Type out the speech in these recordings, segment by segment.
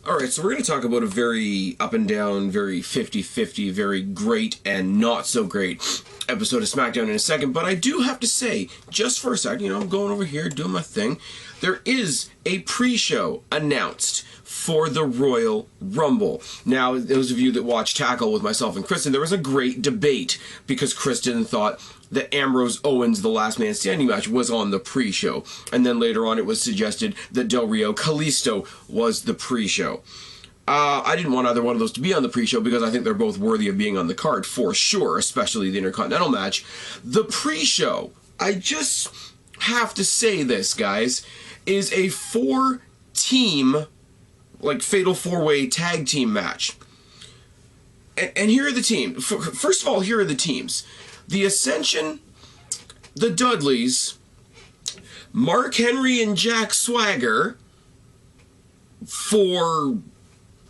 Alright, so we're going to talk about a very up and down, very 50-50, very great and not so great episode of SmackDown in a second, but I do have to say, just for a second, I'm going over here doing my thing, there is a pre-show announced for the Royal Rumble. Now, those of you that watch Tackle with myself and Kristen, there was a great debate because Kristen thought that Ambrose Owens, the Last Man Standing match, was on the pre-show. And then later on it was suggested that Del Rio Kalisto was the pre-show. I didn't want either one of those to be on the pre-show because I think they're both worthy of being on the card for sure, especially the Intercontinental match. The pre-show, I just have to say this, guys, is a 4-team, like Fatal 4-Way tag team match. And here are the teams. First of all, here are the teams. The Ascension, the Dudleys, Mark Henry and Jack Swagger, for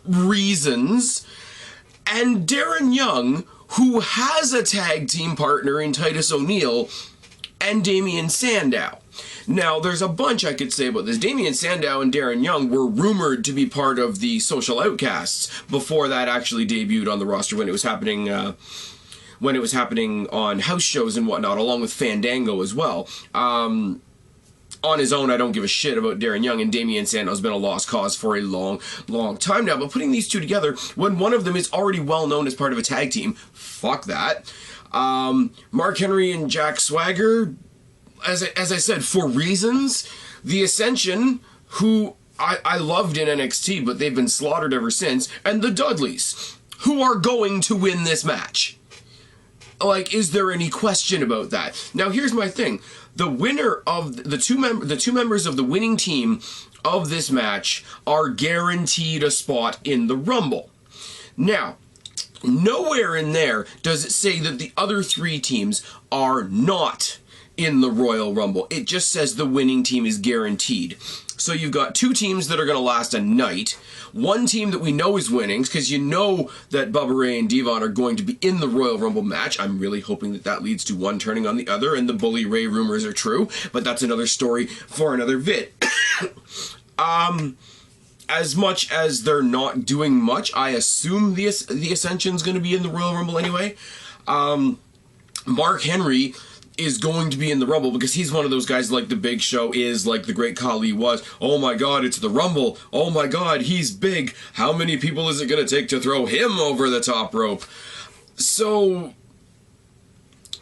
reasons, and Darren Young, who has a tag team partner in Titus O'Neil, and Damian Sandow. Now, there's a bunch I could say about this. Damian Sandow and Darren Young were rumored to be part of the Social Outcasts before that actually debuted on the roster when it was happening on house shows and whatnot, along with Fandango as well. On his own, I don't give a shit about Darren Young, and Damian Sandow's been a lost cause for a long, long time now. But putting these two together, when one of them is already well known as part of a tag team, fuck that. Mark Henry and Jack Swagger, as I said, for reasons. The Ascension, who I loved in NXT, but they've been slaughtered ever since. And the Dudleys, who are going to win this match. Like, is there any question about that? Now, here's my thing. The winner of the two members of the winning team of this match are guaranteed a spot in the Rumble. Now, nowhere in there does it say that the other 3 teams are not in the Royal Rumble. It just says the winning team is guaranteed. So you've got 2 teams that are going to last a night, 1 team that we know is winning, because you know that Bubba Ray and Devon are going to be in the Royal Rumble match. I'm really hoping that that leads to one turning on the other, and the Bully Ray rumors are true, but that's another story for another vid. As much as they're not doing much, I assume the Ascension's going to be in the Royal Rumble anyway. Mark Henry is going to be in the Rumble because he's one of those guys like the Big Show is, like the Great Khali was. Oh my god, it's the Rumble. Oh my god, he's big. How many people is it going to take to throw him over the top rope? So,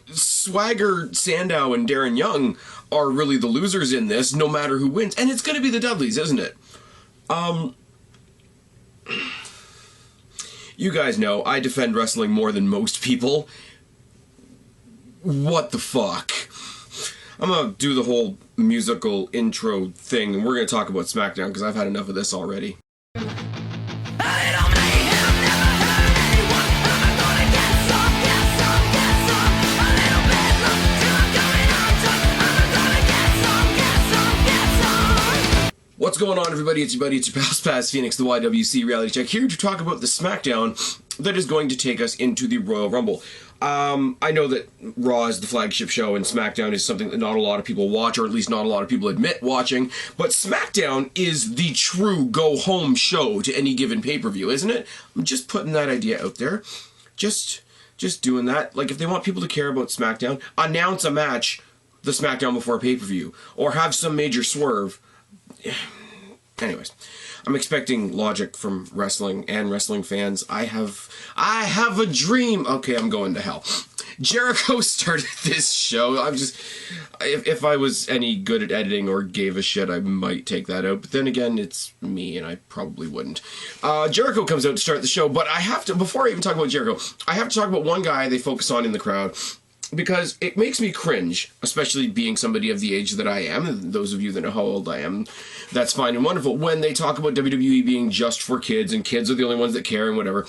Swagger, Sandow, and Darren Young are really the losers in this, no matter who wins. And it's going to be the Dudleys, isn't it? You guys know, I defend wrestling more than most people. What the fuck? I'm gonna do the whole musical intro thing, and we're gonna talk about SmackDown, because I've had enough of this already. What's going on, everybody? It's your buddy, it's your pal Spaz Phoenix, the YWC Reality Check, here to talk about the SmackDown that is going to take us into the Royal Rumble. I know that Raw is the flagship show and SmackDown is something that not a lot of people watch, or at least not a lot of people admit watching, but SmackDown is the true go-home show to any given pay-per-view, isn't it? I'm just putting that idea out there. Just doing that. Like, if they want people to care about SmackDown, announce a match the SmackDown before pay-per-view, or have some major swerve. Anyways, I'm expecting logic from wrestling and wrestling fans. I have a dream. Okay, I'm going to hell. Jericho started this show. If I was any good at editing or gave a shit, I might take that out. But then again, it's me, and I probably wouldn't. Jericho comes out to start the show, but before I even talk about Jericho, I have to talk about one guy they focus on in the crowd, because it makes me cringe, especially being somebody of the age that I am, and those of you that know how old I am, that's fine and wonderful, when they talk about WWE being just for kids, and kids are the only ones that care and whatever.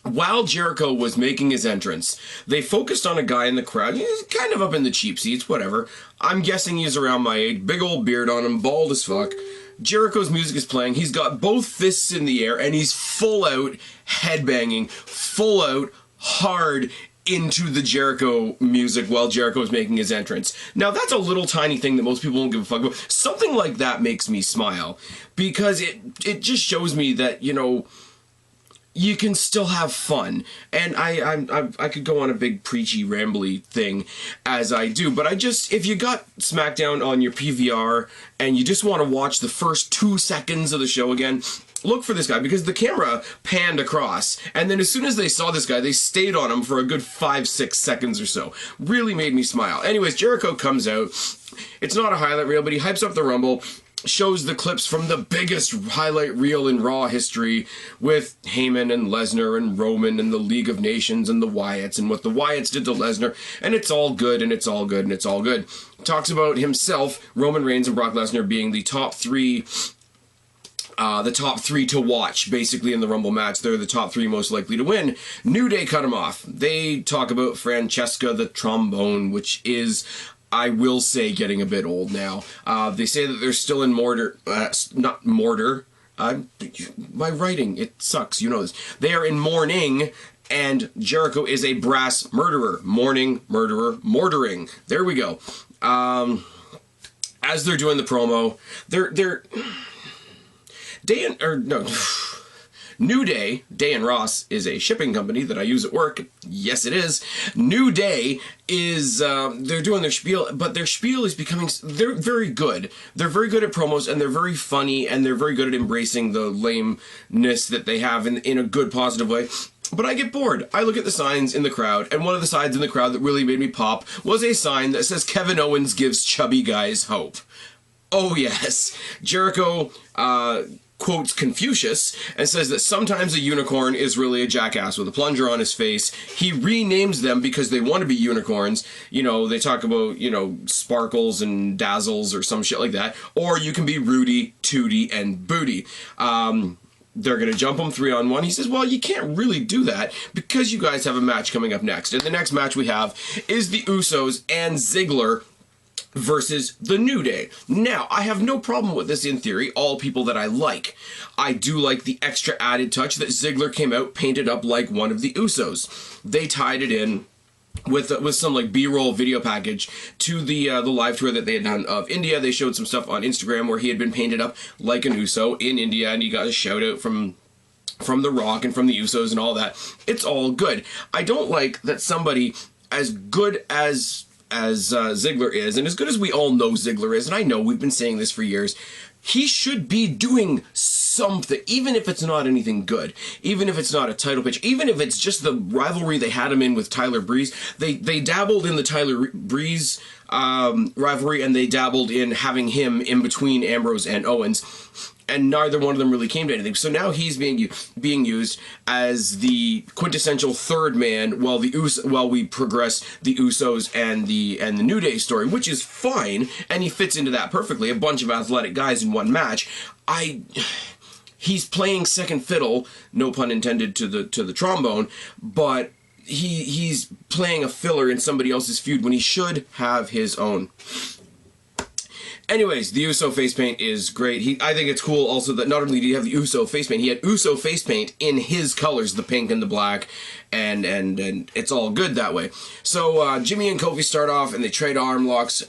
While Jericho was making his entrance, they focused on a guy in the crowd. He's kind of up in the cheap seats, whatever. I'm guessing he's around my age, big old beard on him, bald as fuck. Jericho's music is playing, he's got both fists in the air, and he's full out headbanging, full out hard into the Jericho music while Jericho's making his entrance. Now, that's a little tiny thing that most people won't give a fuck about. Something like that makes me smile, because it just shows me that, you know, you can still have fun. And I could go on a big preachy, rambly thing as I do, but if you got SmackDown on your PVR and you just want to watch the first 2 seconds of the show again, look for this guy, because the camera panned across, and then as soon as they saw this guy, they stayed on him for a good 5-6 seconds or so. Really made me smile. Anyways, Jericho comes out. It's not a highlight reel, but he hypes up the Rumble, shows the clips from the biggest highlight reel in Raw history with Heyman and Lesnar and Roman and the League of Nations and the Wyatts and what the Wyatts did to Lesnar, and it's all good, and it's all good, and it's all good. Talks about himself, Roman Reigns and Brock Lesnar being the top three to watch, basically, in the Rumble match. They're the top 3 most likely to win. New Day cut him off. They talk about Francesca the Trombone, which is, I will say, getting a bit old now. They say that they're still in not mortar. My writing, it sucks, you know this. They are in mourning, and Jericho is a brass murderer. Mourning, murderer, mortaring. There we go. As they're doing the promo, they're New Day, Day and Ross is a shipping company that I use at work. Yes, it is. New Day is, they're doing their spiel, but their spiel is they're very good. They're very good at promos, and they're very funny, and they're very good at embracing the lameness that they have in a good, positive way. But I get bored. I look at the signs in the crowd, and one of the signs in the crowd that really made me pop was a sign that says Kevin Owens gives chubby guys hope. Oh yes. Jericho, quotes Confucius and says that sometimes a unicorn is really a jackass with a plunger on his face. He renames them because they want to be unicorns. You know, they talk about, you know, sparkles and dazzles or some shit like that. Or you can be Rudy, Tootie, and Booty. They're going to jump him 3-on-1. He says, well, you can't really do that because you guys have a match coming up next. And the next match we have is the Usos and Ziggler versus the New Day. Now, I have no problem with this in theory, all people that I like. I do like the extra added touch that Ziggler came out painted up like one of the Usos. They tied it in with some like B-roll video package to the live tour that they had done of India. They showed some stuff on Instagram where he had been painted up like an Uso in India, and he got a shout out from The Rock and from the Usos and all that. It's all good. I don't like that somebody as good as Ziggler is, and as good as we all know Ziggler is, and I know we've been saying this for years, he should be doing something, even if it's not anything good, even if it's not a title pitch, even if it's just the rivalry they had him in with Tyler Breeze. They dabbled in the Tyler Breeze rivalry, and they dabbled in having him in between Ambrose and Owens, and neither one of them really came to anything. So now he's being used as the quintessential third man while we progress the Usos and the New Day story, which is fine, and he fits into that perfectly. A bunch of athletic guys in one match. He's playing second fiddle, no pun intended, to the trombone, but he's playing a filler in somebody else's feud when he should have his own. Anyways, the Uso face paint is great. I think it's cool also that not only did he have the Uso face paint, he had Uso face paint in his colors, the pink and the black, and it's all good that way. So Jimmy and Kofi start off, and they trade arm locks.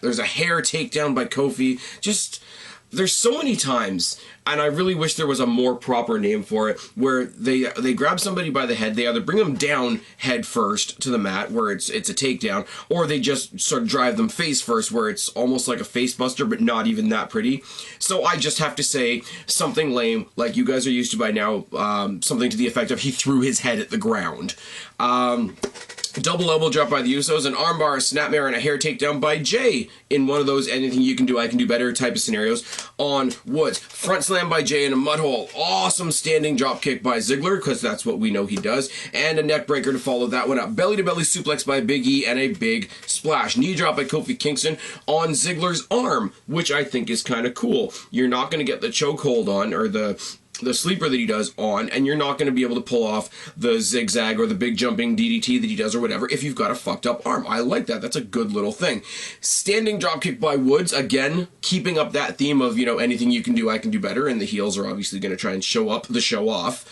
There's a hair takedown by Kofi. There's so many times, and I really wish there was a more proper name for it, where they grab somebody by the head, they either bring them down head first to the mat, where it's a takedown, or they just sort of drive them face first, where it's almost like a face buster, but not even that pretty. So I just have to say something lame, like you guys are used to by now, something to the effect of he threw his head at the ground. Double elbow drop by the Usos, an armbar, a snapmare, and a hair takedown by Jay in one of those anything you can do, I can do better type of scenarios on Woods. Front slam by Jay in a mud hole. Awesome standing drop kick by Ziggler, because that's what we know he does. And a neck breaker to follow that one up. Belly to belly suplex by Big E and a big splash. Knee drop by Kofi Kingston on Ziggler's arm, which I think is kind of cool. You're not going to get the chokehold on, or the sleeper that he does on, and you're not going to be able to pull off the zigzag or the big jumping DDT that he does or whatever if you've got a fucked up arm. I like that. That's a good little thing. Standing dropkick by Woods, again, keeping up that theme of, you know, anything you can do, I can do better, and the heels are obviously going to try and show up the show off.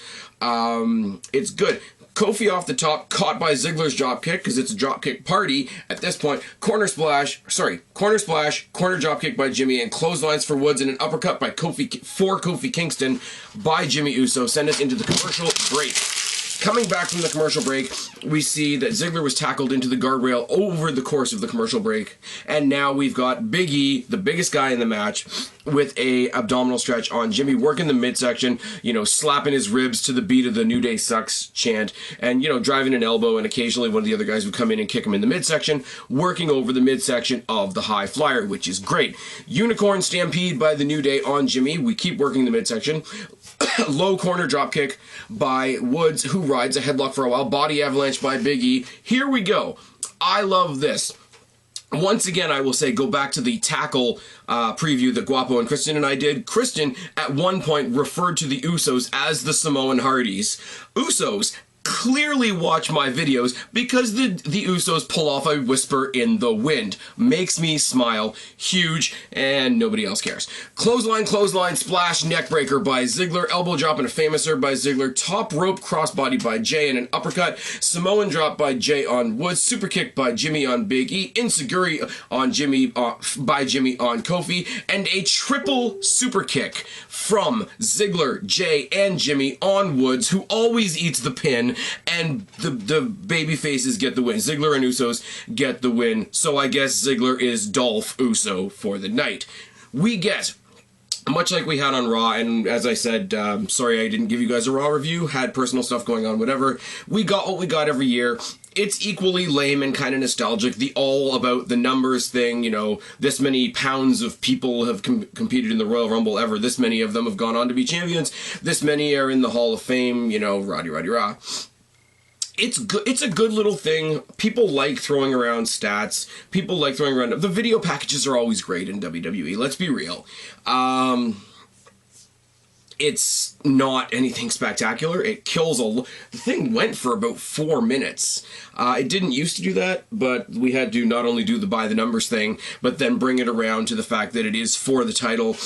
It's good. Kofi off the top, caught by Ziggler's dropkick, because it's a dropkick party at this point. Corner splash, corner dropkick by Jimmy, and clotheslines for Woods, and an uppercut by Kofi Kingston by Jimmy Uso. Send us into the commercial break. Coming back from the commercial break, we see that Ziggler was tackled into the guardrail over the course of the commercial break, and now we've got Big E, the biggest guy in the match, with a abdominal stretch on Jimmy, working the midsection, you know, slapping his ribs to the beat of the New Day Sucks chant, and, you know, driving an elbow, and occasionally one of the other guys would come in and kick him in the midsection, working over the midsection of the High Flyer, which is great. Unicorn Stampede by the New Day on Jimmy. We keep working the midsection. Low corner dropkick by Woods, who rides a headlock for a while. Body avalanche by Big E. Here we go. I love this. Once again, I will say, go back to the tackle preview that Guapo and Kristen and I did. Kristen, at one point, referred to the Usos as the Samoan Hardys. Usos clearly watch my videos because the Usos pull off a whisper in the wind. Makes me smile. Huge, and nobody else cares. Clothesline, splash, neckbreaker by Ziggler. Elbow drop and a famouser by Ziggler. Top rope crossbody by Jay and an uppercut. Samoan drop by Jay on Woods. Super kick by Jimmy on Big E. Insecurity on Jimmy by Jimmy on Kofi. And a triple super kick from Ziggler, Jay, and Jimmy on Woods, who always eats the pin. And the baby faces get the win. Ziggler and Usos get the win. So I guess Ziggler is Dolph Uso for the night. We get, much like we had on Raw, and as I said, sorry I didn't give you guys a Raw review, had personal stuff going on, whatever. We got what we got every year. It's equally lame and kind of nostalgic. The all about the numbers thing, you know, this many pounds of people have competed in the Royal Rumble ever. This many of them have gone on to be champions. This many are in the Hall of Fame, you know, rah. It's good. It's a good little thing. People like throwing around stats. People like throwing around... The video packages are always great in WWE. Let's be real. It's not anything spectacular. It kills the thing went for about 4 minutes. It didn't used to do that, but we had to not only do the by the numbers thing, but then bring it around to the fact that it is for the title,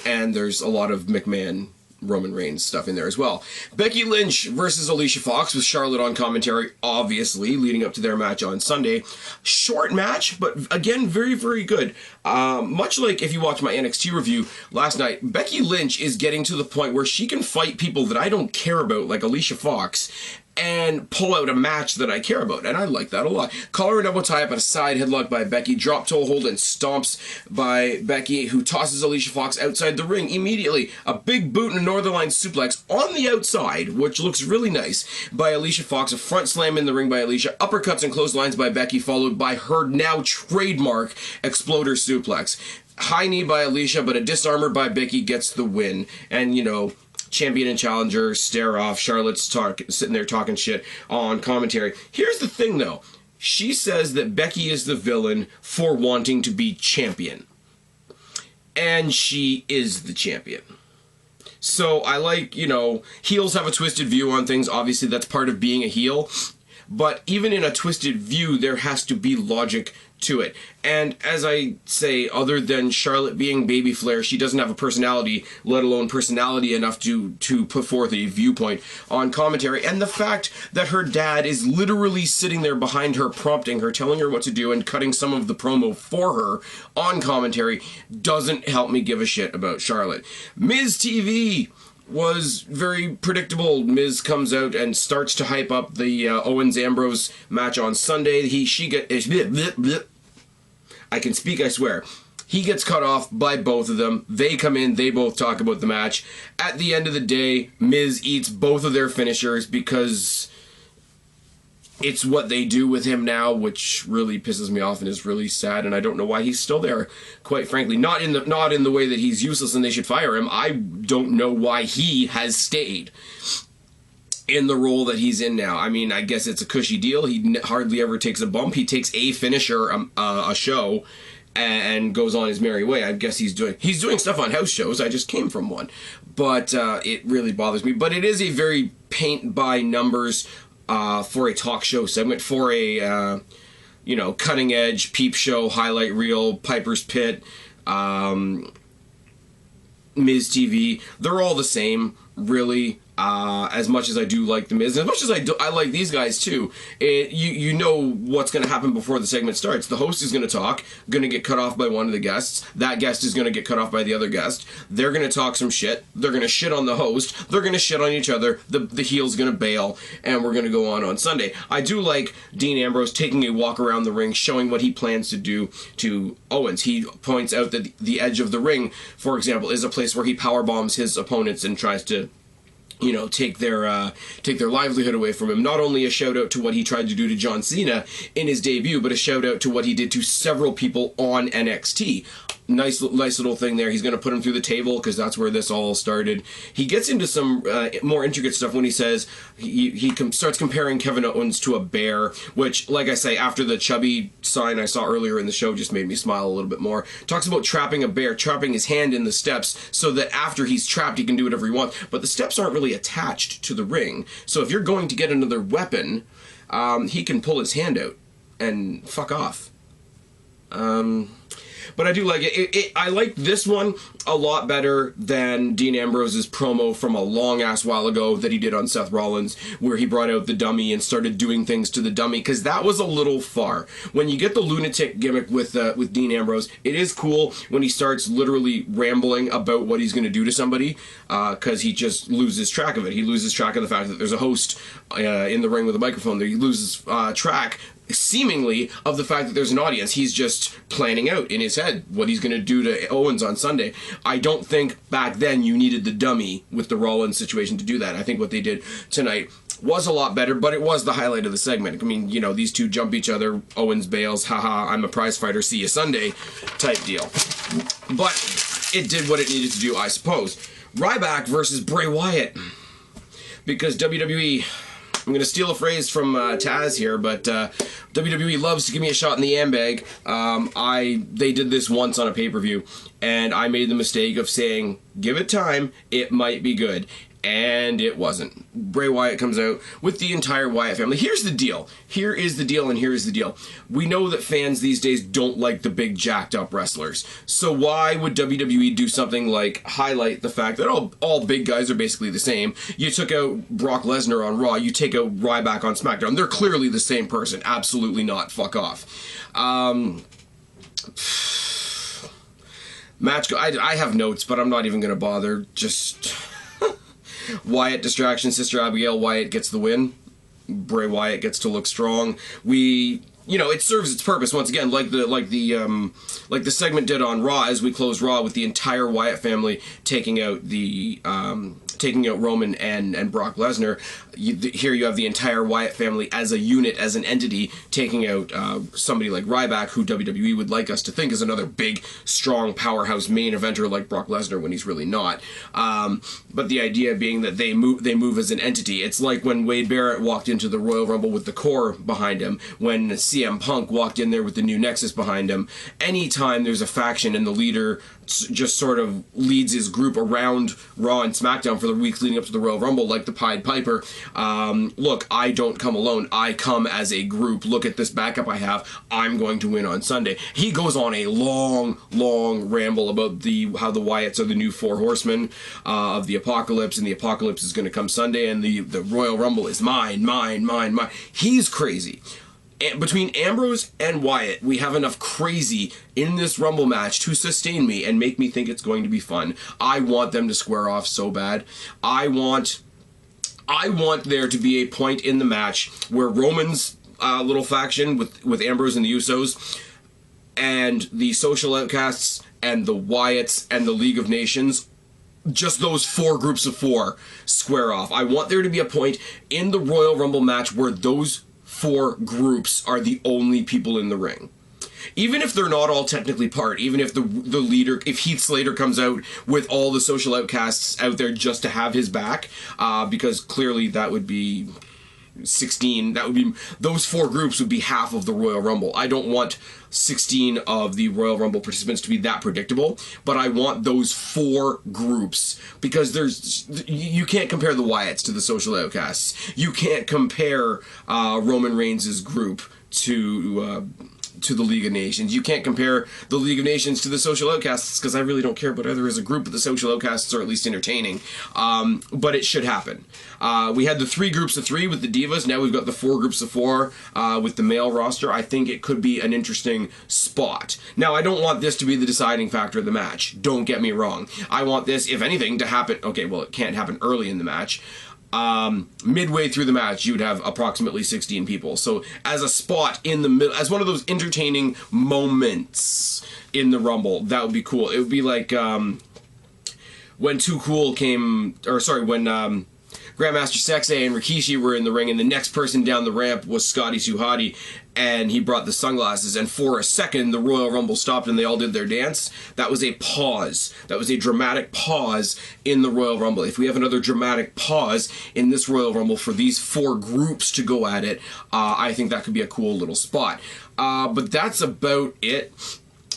and there's a lot of McMahon Roman Reigns stuff in there as well. Becky Lynch versus Alicia Fox with Charlotte on commentary, obviously, leading up to their match on Sunday. Short match, but again, very, very good. Much like if you watch my NXT review last night, Becky Lynch is getting to the point where she can fight people that I don't care about, like Alicia Fox, and pull out a match that I care about, and I like that a lot. Collar and elbow tie-up and a side headlock by Becky, drop toe hold and stomps by Becky, who tosses Alicia Fox outside the ring immediately. A big boot and a Northern Line suplex on the outside, which looks really nice, by Alicia Fox. A front slam in the ring by Alicia, uppercuts and clotheslines by Becky, followed by her now trademark exploder suplex. High knee by Alicia, but a disarmor by Becky gets the win, and, you know, champion and challenger stare off. Charlotte's sitting there talking shit on commentary. Here's the thing, though. She says that Becky is the villain for wanting to be champion. And she is the champion. So I like, you know, heels have a twisted view on things. Obviously, that's part of being a heel. But even in a twisted view, there has to be logic to it. And as I say, other than Charlotte being baby Flair, she doesn't have a personality, let alone personality enough to put forth a viewpoint on commentary. And the fact that her dad is literally sitting there behind her, prompting her, telling her what to do, and cutting some of the promo for her on commentary doesn't help me give a shit about Charlotte. Miz TV was very predictable. Miz comes out and starts to hype up the Owens-Ambrose match on Sunday. I can speak, I swear. He gets cut off by both of them. They come in, they both talk about the match. At the end of the day, Miz eats both of their finishers because it's what they do with him now, which really pisses me off and is really sad, and I don't know why he's still there, quite frankly. Not in the way that he's useless and they should fire him. I don't know why he has stayed in the role that he's in now. I mean, I guess it's a cushy deal. He hardly ever takes a bump. He takes a finisher a show and goes on his merry way. I guess he's doing stuff on house shows. I just came from one. But it really bothers me. But it is a very paint by numbers for a talk show segment, for a you know, cutting edge peep show highlight reel, Piper's Pit, Miz TV. They're all the same, really. As much as I do like The Miz, as much as I like these guys too, you know what's going to happen before the segment starts. The host is going to talk, going to get cut off by one of the guests. That guest is going to get cut off by the other guest. They're going to talk some shit. They're going to shit on the host. They're going to shit on each other. The heel's going to bail, and we're going to go on Sunday. I do like Dean Ambrose taking a walk around the ring, showing what he plans to do to Owens. He points out that the edge of the ring, for example, is a place where he power bombs his opponents and tries to, you know, take their livelihood away from him. Not only a shout out to what he tried to do to John Cena in his debut, but a shout out to what he did to several people on NXT. Nice little thing there. He's going to put him through the table because that's where this all started. He gets into some more intricate stuff when he says he starts comparing Kevin Owens to a bear, which, like I say, after the chubby sign I saw earlier in the show just made me smile a little bit more. Talks about trapping a bear, trapping his hand in the steps so that after he's trapped he can do whatever he wants. But the steps aren't really attached to the ring. So if you're going to get another weapon, he can pull his hand out and fuck off. But I do like it. I like this one a lot better than Dean Ambrose's promo from a long-ass while ago that he did on Seth Rollins, where he brought out the dummy and started doing things to the dummy, because that was a little far. When you get the lunatic gimmick with Dean Ambrose, it is cool when he starts literally rambling about what he's going to do to somebody, because he just loses track of it. He loses track of the fact that there's a host in the ring with a microphone there. He loses track seemingly of the fact that there's an audience. He's just planning out in his head what he's going to do to Owens on Sunday. I don't think back then you needed the dummy with the Rollins situation to do that. I think what they did tonight was a lot better, but it was the highlight of the segment. I mean, you know, these two jump each other, Owens bails, haha, I'm a prize fighter, see you Sunday type deal. But it did what it needed to do, I suppose. Ryback versus Bray Wyatt. Because WWE... I'm going to steal a phrase from Taz here, but WWE loves to give me a shot in the handbag. They did this once on a pay-per-view, and I made the mistake of saying, give it time, it might be good. And it wasn't. Bray Wyatt comes out with the entire Wyatt family. Here's the deal. Here is the deal, and here is the deal. We know that fans these days don't like the big jacked-up wrestlers. So why would WWE do something like highlight the fact that all big guys are basically the same? You took out Brock Lesnar on Raw. You take out Ryback on SmackDown. They're clearly the same person. Absolutely not. Fuck off. Match. I have notes, but I'm not even going to bother. Just... Wyatt distraction, Sister Abigail, Wyatt gets the win. Bray Wyatt gets to look strong. It serves its purpose once again, like the segment did on Raw as we close Raw with the entire Wyatt family taking out Roman and Brock Lesnar. Here you have the entire Wyatt family as a unit, as an entity, taking out somebody like Ryback, who WWE would like us to think is another big, strong, powerhouse main eventer like Brock Lesnar when he's really not. But the idea being that they move as an entity. It's like when Wade Barrett walked into the Royal Rumble with the core behind him, when CM Punk walked in there with the new Nexus behind him. Anytime there's a faction and the leader just sort of leads his group around Raw and SmackDown for the weeks leading up to the Royal Rumble, like the Pied Piper. Look, I don't come alone. I come as a group. Look at this backup I have. I'm going to win on Sunday. He goes on a long, long ramble about how the Wyatts are the new four horsemen of the apocalypse, and the apocalypse is going to come Sunday, and the Royal Rumble is mine, mine, mine, mine. He's crazy. Between Ambrose and Wyatt, we have enough crazy in this Rumble match to sustain me and make me think it's going to be fun. I want them to square off so bad. I want there to be a point in the match where Roman's little faction with Ambrose and the Usos and the Social Outcasts and the Wyatts and the League of Nations, just those four groups of four, square off. I want there to be a point in the Royal Rumble match where those four groups are the only people in the ring. Even if they're not all technically part, even if the leader, if Heath Slater comes out with all the Social Outcasts out there just to have his back, because clearly that would be 16, those four groups would be half of the Royal Rumble. I don't want 16 of the Royal Rumble participants to be that predictable, but I want those four groups, because you can't compare the Wyatts to the Social Outcasts. You can't compare Roman Reigns' group to to the League of Nations. You can't compare the League of Nations to the Social Outcasts, because I really don't care about either as a group, but the Social Outcasts are at least entertaining. But it should happen. We had the 3 groups of 3 with the Divas. Now we've got the 4 groups of 4 with the male roster. I think it could be an interesting spot. Now, I don't want this to be the deciding factor of the match. Don't get me wrong. I want this, if anything, to happen. Okay, well, it can't happen early in the match. Midway through the match, you'd have approximately 16 people. So as a spot in the middle, as one of those entertaining moments in the Rumble, that would be cool. It would be like when Too Cool came, or sorry, when Grandmaster Sexay and Rikishi were in the ring, and the next person down the ramp was Scotty Suhadi, and he brought the sunglasses, and for a second the Royal Rumble stopped and they all did their dance. That was a pause. That was a dramatic pause in the Royal Rumble. If we have another dramatic pause in this Royal Rumble for these 4 groups to go at it, I think that could be a cool little spot. But that's about it.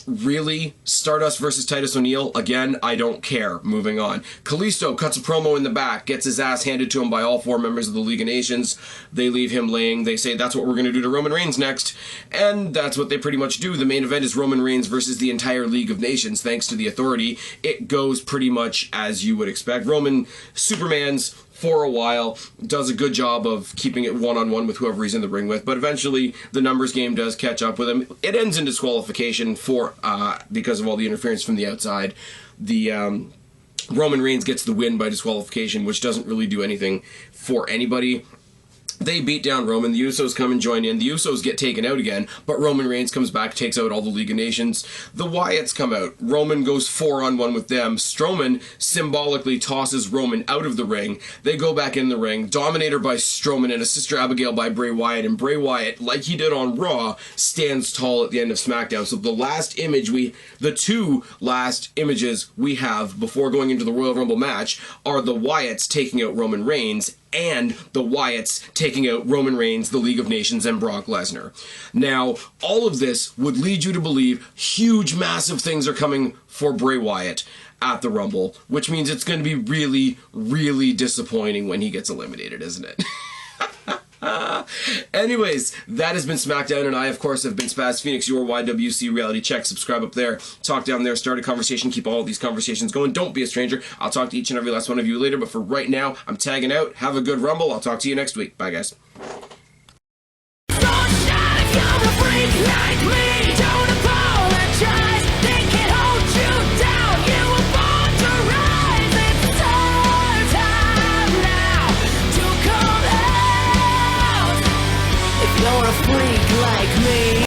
Really, Stardust versus Titus O'Neil, again, I don't care. Moving on. Kalisto cuts a promo in the back, gets his ass handed to him by all 4 members of the League of Nations. They leave him laying. They say that's what we're going to do to Roman Reigns next. And that's what they pretty much do. The main event is Roman Reigns versus the entire League of Nations, thanks to the Authority. It goes pretty much as you would expect. Roman Supermans for a while, does a good job of keeping it one-on-one with whoever he's in the ring with, but eventually the numbers game does catch up with him. It ends in disqualification for because of all the interference from the outside. The Roman Reigns gets the win by disqualification, which doesn't really do anything for anybody. They beat down Roman. The Usos come and join in. The Usos get taken out again, but Roman Reigns comes back, takes out all the League of Nations. The Wyatts come out. Roman goes 4-on-1 with them. Strowman symbolically tosses Roman out of the ring. They go back in the ring. Dominator by Strowman and a Sister Abigail by Bray Wyatt. And Bray Wyatt, like he did on Raw, stands tall at the end of SmackDown. So the 2 last images we have before going into the Royal Rumble match are the Wyatts taking out Roman Reigns and the Wyatts taking out Roman Reigns, the League of Nations, and Brock Lesnar. Now, all of this would lead you to believe huge, massive things are coming for Bray Wyatt at the Rumble, which means it's going to be really, really disappointing when he gets eliminated, isn't it? Anyways, that has been SmackDown, and I, of course, have been Spaz Phoenix, your YWC reality check. Subscribe up there, talk down there, start a conversation, keep all of these conversations going. Don't be a stranger. I'll talk to each and every last one of you later, but for right now, I'm tagging out. Have a good Rumble. I'll talk to you next week. Bye, guys.